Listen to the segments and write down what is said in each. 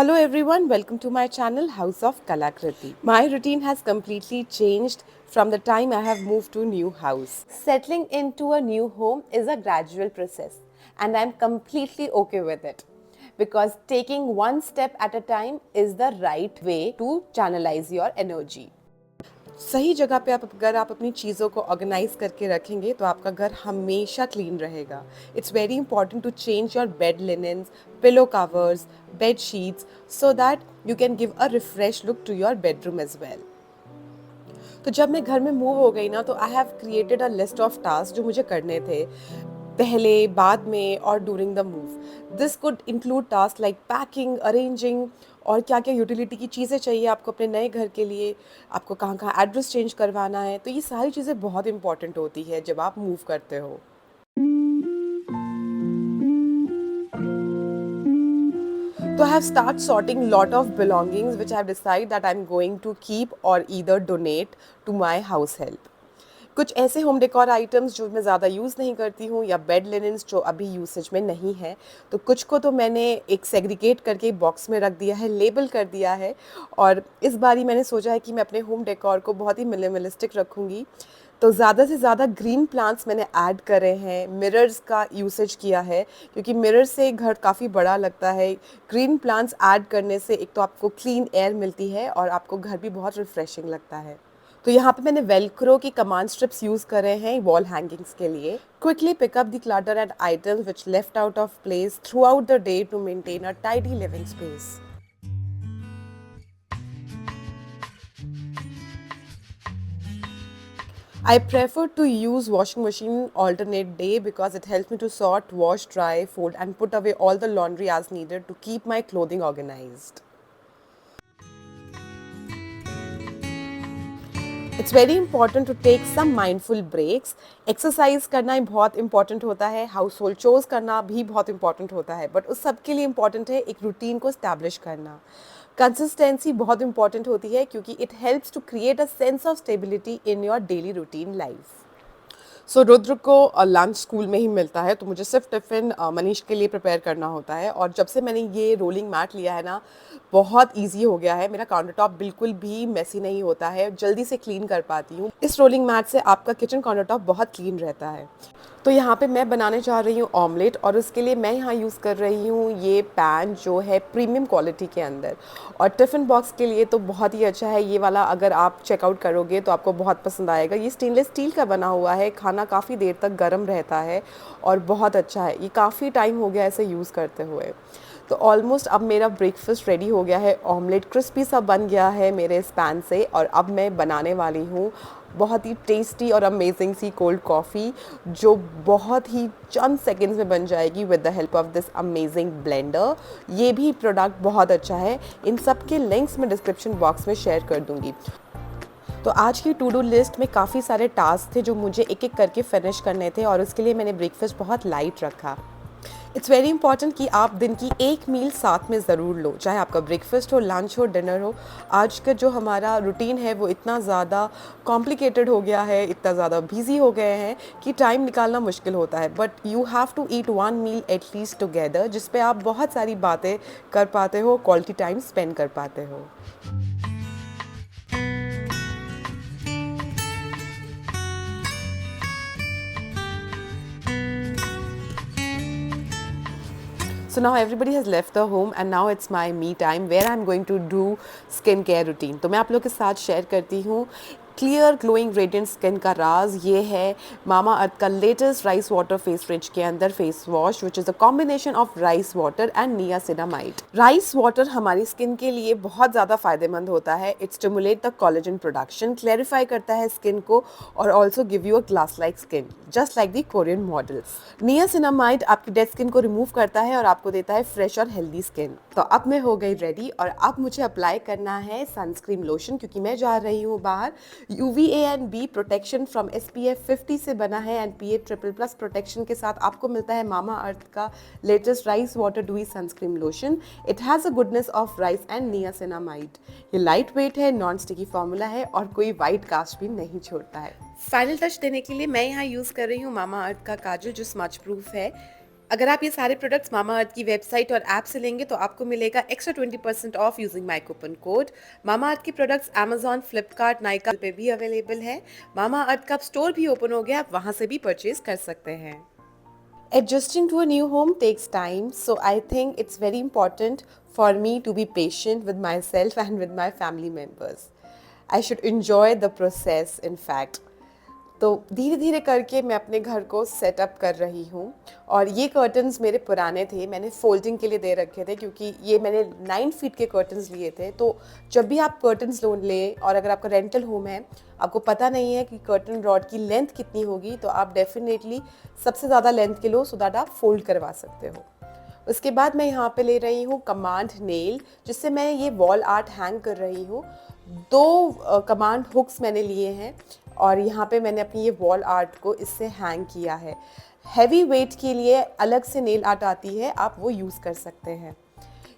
Hello everyone, welcome to my channel House of Kalakriti. My routine has completely changed from the time I have moved to a new house. Settling into a new home is a gradual process and I'm completely okay with it because taking one step at a time is the right way to channelize your energy. सही जगह पे अगर आप अपनी चीज़ों को organise करके रखेंगे तो आपका घर हमेशा क्लीन रहेगा. It's very important to change your bed linens, pillow covers, bed sheets so that you can give a refresh look to your bedroom as well. तो जब मैं घर में मूव हो गई ना तो I have created a list of task जो मुझे करने थे पहले, बाद में और during the move. This could include task like packing, arranging और क्या क्या यूटिलिटी की चीज़ें चाहिए आपको अपने नए घर के लिए, आपको कहाँ कहाँ एड्रेस चेंज करवाना है. तो ये सारी चीज़ें बहुत इंपॉर्टेंट होती है जब आप मूव करते हो. So I have started sorting lot of belongings which I have decided that I'm going to keep or either donate to my house help. कुछ ऐसे होम डेकोर आइटम्स जो मैं ज़्यादा यूज़ नहीं करती हूँ या बेड लिनन्स जो अभी यूसेज में नहीं है, तो कुछ को तो मैंने एक सेग्रीगेट करके बॉक्स में रख दिया है, लेबल कर दिया है. और इस बारी मैंने सोचा है कि मैं अपने होम डेकोर को बहुत ही मिनिमलिस्टिक रखूँगी. तो ज़्यादा से ज़्यादा ग्रीन प्लांट्स मैंने ऐड करे हैं, मिरर्स का यूसेज किया है क्योंकि मिरर से घर काफ़ी बड़ा लगता है. ग्रीन प्लांट्स ऐड करने से एक तो आपको क्लीन एयर मिलती है और आपको घर भी बहुत रिफ्रेशिंग लगता है. तो यहाँ पे मैंने वेलक्रो की कमांड स्ट्रिप्स यूज़ करे हैं वॉल हैंगिंग्स के लिए. Quickly pick up the clutter and items which left out of place throughout the day to maintain a tidy living space. I prefer to use washing machine alternate day because it helps me to sort, wash, dry, fold and put away all the laundry as needed to keep my clothing organized. It's very important to take some mindful breaks. Exercise करना बहुत important होता है, household chores करना भी बहुत important होता है, but उस सब के लिए important है एक routine को establish करना. Consistency बहुत important होती है क्योंकि it helps to create a sense of stability in your daily routine life. सो रुद्र को लंच स्कूल में ही मिलता है तो मुझे सिर्फ टिफ़िन मनीष के लिए प्रिपेयर करना होता है. और जब से मैंने ये रोलिंग मैट लिया है ना, बहुत इजी हो गया है. मेरा काउंटर टॉप बिल्कुल भी मेसी नहीं होता है, जल्दी से क्लीन कर पाती हूँ. इस रोलिंग मैट से आपका किचन काउंटर टॉप बहुत क्लीन रहता है. तो यहाँ पे मैं बनाने चाह रही हूँ ऑमलेट और उसके लिए मैं यहाँ यूज़ कर रही हूँ ये पैन जो है प्रीमियम क्वालिटी के अंदर. और टिफ़िन बॉक्स के लिए तो बहुत ही अच्छा है ये वाला. अगर आप चेकआउट करोगे तो आपको बहुत पसंद आएगा. ये स्टेनलेस स्टील का बना हुआ है, खाना काफ़ी देर तक गर्म रहता है और बहुत अच्छा है. ये काफ़ी टाइम हो गया ऐसे यूज़ करते हुए. तो ऑलमोस्ट अब मेरा ब्रेकफास्ट रेडी हो गया है. ऑमलेट क्रिस्पी सा बन गया है मेरे इस पैन से और अब मैं बनाने वाली हूँ बहुत ही टेस्टी और अमेजिंग सी कोल्ड कॉफ़ी जो बहुत ही चंद सेकंड्स में बन जाएगी with the help of this amazing blender. ये भी प्रोडक्ट बहुत अच्छा है. इन सब के लिंक्स मैं डिस्क्रिप्शन बॉक्स में शेयर कर दूँगी. तो आज की टू डू लिस्ट में काफ़ी सारे टास्क थे जो मुझे एक एक करके फिनिश करने थे और उसके लिए मैंने ब्रेकफास्ट बहुत लाइट रखा. इट्स वेरी इंपॉर्टेंट कि आप दिन की एक मील साथ में ज़रूर लो, चाहे आपका ब्रेकफास्ट हो, लंच हो, डिनर हो. आज का जो हमारा रूटीन है वो इतना ज़्यादा कॉम्प्लिकेटेड हो गया है, इतना ज़्यादा बिजी हो गए हैं कि टाइम निकालना मुश्किल होता है. But you have to eat one meal at least together जिस पे आप बहुत सारी बातें कर पाते हो, क्वालिटी टाइम स्पेंड कर पाते हो. So now everybody has left the home and now it's my me time where I'm going to do skincare routine. तो मैं आप लोग के साथ शेयर करती हूँ क्लियर ग्लोइंग रेडिएंट स्किन का राज. ये है मामा अर्थ का latest rice water face rich के अंदर face wash which is a combination of rice water and niacinamide. Rice water हमारी स्किन के लिए बहुत ज़्यादा फायदेमंद होता है. It stimulate the collagen production, clarify करता है स्किन को और also give you a glass like skin just like the Korean models. Niacinamide आपकी डेड स्किन को रिमूव करता है और आपको देता है फ्रेश और हेल्दी स्किन. तो अब मैं हो गई रेडी और अब मुझे अप्लाई करना है सनस्क्रीन लोशन क्योंकि मैं जा रही हूँ बाहर. UVA and be protection from SPF 50 से बना है एंड PA++ प्रोटेक्शन के साथ आपको मिलता है मामा अर्थ का latest rice water डूई sunscreen lotion. It has a goodness of rice and niacinamide. ये लाइट वेट है, नॉन स्टिकी फॉर्मूला है और कोई वाइट कास्ट भी नहीं छोड़ता है. फाइनल टच देने के लिए मैं यहाँ यूज़ कर रही हूँ मामा अर्थ का काजल जो स्मच प्रूफ है. अगर आप ये सारे प्रोडक्ट्स मामाअर्थ की वेबसाइट और ऐप से लेंगे तो आपको मिलेगा extra 20% of using my coupon code. Mamaearth के प्रोडक्ट्स अमेजॉन, फ्लिपकार्ट, नाइका पे भी अवेलेबल है। मामाअर्थ का स्टोर भी ओपन हो गया, आप वहां से भी परचेज कर सकते हैं। Adjusting to a new home takes time, so I think it's very important for me to be patient with myself and with my family members. I should enjoy the process, in fact. तो धीरे धीरे करके मैं अपने घर को setup कर रही हूँ। और ये कर्टन्स मेरे पुराने थे, मैंने फोल्डिंग के लिए दे रखे थे, क्योंकि ये मैंने 9 फीट के कर्टन्स लिए थे। तो जब भी आप कर्टन्स लोन लें और अगर आपका रेंटल होम है, आपको पता नहीं है कि कर्टन रॉड की लेंथ कितनी होगी, तो आप डेफिनेटली सबसे ज़्यादा लेंथ के लो, सो दैट आप फोल्ड करवा सकते हो। उसके बाद मैं यहाँ पे ले रही हूँ कमांड नेल, जिससे मैं ये वॉल आर्ट हैंग कर रही हूँ। 2 कमांड हुक्स मैंने लिए हैं और यहाँ पे मैंने अपनी ये वॉल आर्ट को इससे हैंग किया है। हैवी वेट के लिए अलग से नेल आर्ट आती है, आप वो यूज़ कर सकते हैं।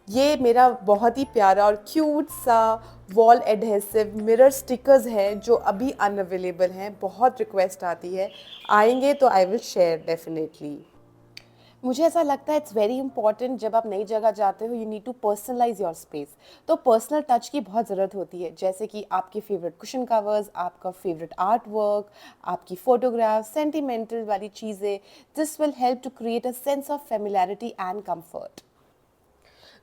ये मेरा बहुत ही प्यारा और क्यूट सा वॉल एडहेसिव मिरर स्टिकर्स है जो अभी अनअवेलेबल हैं। बहुत रिक्वेस्ट आती है, आएंगे तो आई विल शेयर डेफिनेटली। मुझे ऐसा लगता है इट्स वेरी इंपॉर्टेंट, जब आप नई जगह जाते हो you need to personalise your space. तो पर्सनल टच की बहुत ज़रूरत होती है, जैसे कि आपके फेवरेट कुशन कवर्स, आपका फेवरेट आर्ट वर्क, आपकी फोटोग्राफ, सेंटिमेंटल वाली चीज़ें। This will help to create a sense of familiarity and comfort.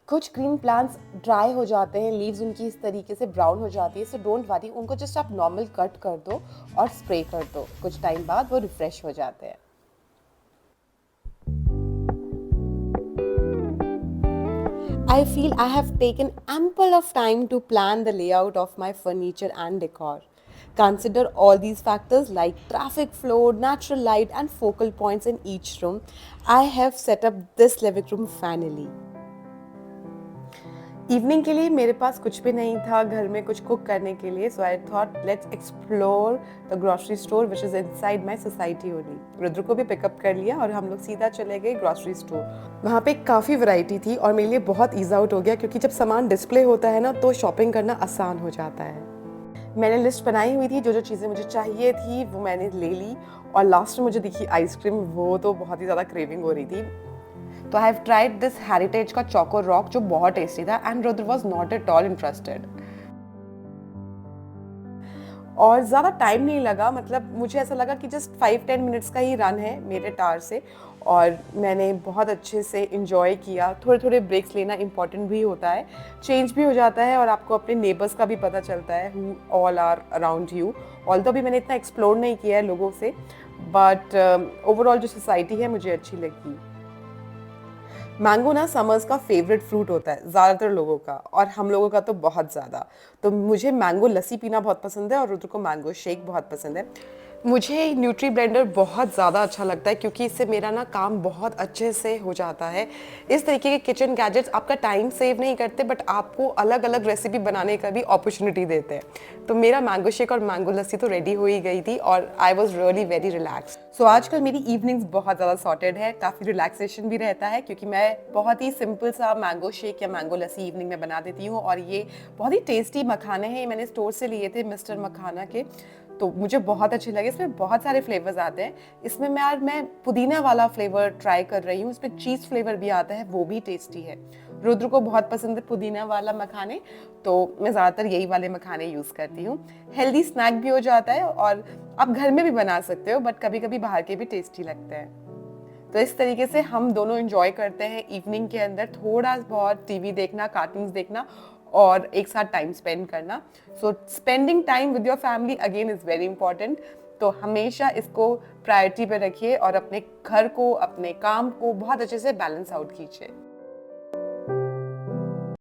कुछ ग्रीन प्लांट्स ड्राई हो जाते हैं, लीव्स उनकी इस तरीके से ब्राउन हो जाती है, सो डोंट वरी, उनको जस्ट आप नॉर्मल कट कर दो और स्प्रे कर दो, कुछ टाइम बाद वो रिफ्रेश हो जाते हैं। I feel I have taken ample of time to plan the layout of my furniture and decor. Consider all these factors like traffic flow, natural light, and focal points in each room. I have set up this living room finally. Evening के लिए मेरे पास कुछ भी नहीं था घर में कुछ कुक करने के लिए, so I thought let's explore the grocery store which is inside my society only. Rudra को भी पिकअप कर लिया और हम लोग सीधा चले गए ग्रोसरी स्टोर। वहाँ पे काफ़ी वैरायटी थी और मेरे लिए बहुत ईज आउट हो गया, क्योंकि जब सामान डिस्प्ले होता है ना तो शॉपिंग करना आसान हो जाता है। मैंने लिस्ट बनाई हुई थी, जो जो चीज़ें मुझे चाहिए थी वो मैंने ले ली। और लास्ट में मुझे दिखी आइसक्रीम, वो तो बहुत ही ज़्यादा क्रेविंग हो रही थी। तो I have tried this heritage का चोको रॉक, जो बहुत टेस्टी था, and Rudra was not at all interested. और ज़्यादा टाइम नहीं लगा, मतलब मुझे ऐसा लगा कि जस्ट 5-10 मिनट्स का ही रन है मेरे टार से, और मैंने बहुत अच्छे से इंजॉय किया। थोड़े थोड़े ब्रेक्स लेना इंपॉर्टेंट भी होता है, चेंज भी हो जाता है और आपको अपने नेबर्स का भी पता चलता है, who all are around you. Although भी मैंने इतना एक्सप्लोर नहीं किया है लोगों से, बट ओवरऑल जो सोसाइटी है मुझे अच्छी लगी। मैंगो ना समर्स का फेवरेट फ्रूट होता है ज़्यादातर लोगों का, और हम लोगों का तो बहुत ज़्यादा। तो मुझे मैंगो लस्सी पीना बहुत पसंद है और रुद्र को मैंगो शेक बहुत पसंद है। मुझे न्यूट्री ब्लेंडर बहुत ज़्यादा अच्छा लगता है, क्योंकि इससे मेरा ना काम बहुत अच्छे से हो जाता है। इस तरीके के किचन गैजेट्स आपका टाइम सेव नहीं करते, बट आपको अलग अलग रेसिपी बनाने का भी अपॉर्चुनिटी देते हैं। तो मेरा मैंगो शेक और मैंगो लस्सी तो रेडी हो ही गई थी और I was really very relax. So आजकल मेरी इवनिंग्स बहुत ज़्यादा सॉर्टेड है, काफ़ी रिलैक्सेशन भी रहता है, क्योंकि मैं बहुत ही सिंपल सा मैंगो शेक या मैंगो लस्सी इवनिंग में बना देती हूँ। और ये बहुत ही टेस्टी मखाने हैं, मैंने स्टोर से लिए थे मिस्टर मखाना के, तो मुझे बहुत अच्छे लगे। इसमें बहुत सारे फ्लेवर्स आते हैं। इसमें मैं पुदीना वाला फ्लेवर ट्राई कर रही हूँ, इसमें चीज़ फ्लेवर भी आता है, वो भी टेस्टी है। रुद्र को बहुत पसंद है पुदीना वाला मखाने, तो मैं ज़्यादातर यही वाले मखाने यूज़ करती हूँ। हेल्दी स्नैक भी हो जाता है और आप घर में भी बना सकते हो, बट कभी कभी बाहर के भी टेस्टी लगते हैं। तो इस तरीके से हम दोनों एंजॉय करते हैं इवनिंग के अंदर थोड़ा बहुत टीवी देखना, कार्टून्स देखना और एक साथ टाइम स्पेंड करना। So spending time with your family again is very important. तो हमेशा इसको प्रायोरिटी पे रखिए और अपने घर को, अपने काम को बहुत अच्छे से बैलेंस आउट कीजिए।